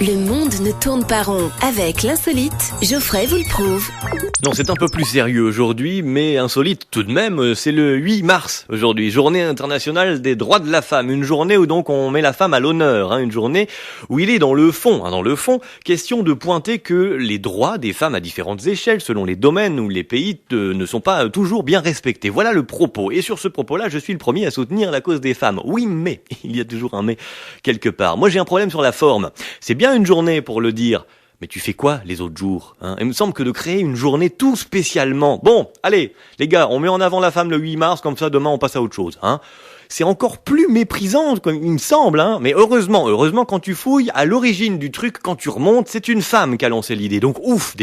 Le monde ne tourne pas rond. Avec l'insolite, Geoffrey vous le prouve. Non, c'est un peu plus sérieux aujourd'hui, mais insolite tout de même. C'est le 8 mars aujourd'hui, journée internationale des droits de la femme. Une journée où donc on met la femme à l'honneur, une journée où il est dans le fond, question de pointer que les droits des femmes à différentes échelles, selon les domaines ou les pays, ne sont pas toujours bien respectés. Voilà le propos. Et sur ce propos-là, je suis le premier à soutenir la cause des femmes. Oui, mais, il y a toujours un mais quelque part. Moi, j'ai un problème sur la forme. C'est bien une journée pour le dire. Mais tu fais quoi les autres jours, Il me semble que de créer une journée tout spécialement... Bon, allez, les gars, on met en avant la femme le 8 mars, comme ça demain on passe à autre chose, C'est encore plus méprisant, comme il me semble, Mais heureusement, quand tu fouilles, à l'origine du truc, quand tu remontes, c'est une femme qui a lancé l'idée. Donc ouf.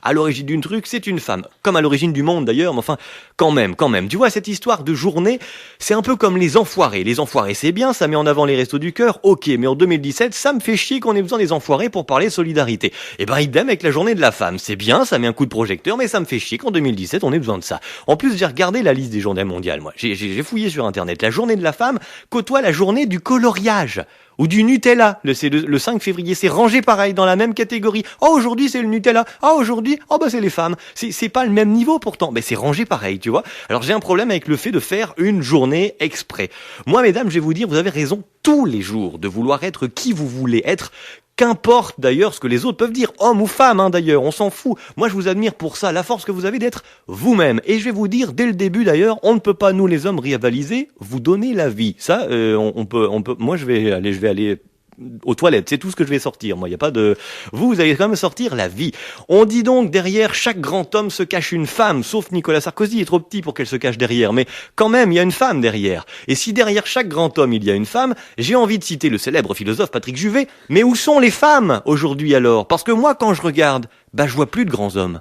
À l'origine d'un truc, c'est une femme. Comme à l'origine du monde d'ailleurs, mais enfin, quand même. Tu vois, cette histoire de journée, c'est un peu comme les enfoirés. Les enfoirés, c'est bien, ça met en avant les restos du cœur, ok, mais en 2017, ça me fait chier qu'on ait besoin des enfoirés pour parler solidarité. Et ben, idem avec la journée de la femme. C'est bien, ça met un coup de projecteur, mais ça me fait chier qu'en 2017, on ait besoin de ça. En plus, j'ai regardé la liste des journées mondiales, moi. J'ai fouillé sur Internet. La journée de la femme côtoie la journée du coloriage ou du Nutella. Le 5 février, c'est rangé pareil dans la même catégorie. Oh, aujourd'hui c'est le Nutella. Oh, aujourd'hui, c'est les femmes. C'est pas le même niveau pourtant. Mais c'est rangé pareil, tu vois. Alors j'ai un problème avec le fait de faire une journée exprès. Moi, mesdames, je vais vous dire, vous avez raison tous les jours de vouloir être qui vous voulez être. Qu'importe d'ailleurs ce que les autres peuvent dire, homme ou femme d'ailleurs, on s'en fout. Moi je vous admire pour ça, la force que vous avez d'être vous-même. Et je vais vous dire dès le début d'ailleurs, on ne peut pas nous les hommes rivaliser, vous donner la vie. Ça, on peut. Moi je vais aller aux toilettes, c'est tout ce que je vais sortir. Moi, il y a pas de. Vous allez quand même sortir la vie. On dit donc derrière chaque grand homme se cache une femme, sauf Nicolas Sarkozy est trop petit pour qu'elle se cache derrière. Mais quand même, il y a une femme derrière. Et si derrière chaque grand homme il y a une femme, j'ai envie de citer le célèbre philosophe Patrick Juvet. Mais où sont les femmes aujourd'hui alors ? Parce que moi, quand je regarde, je vois plus de grands hommes.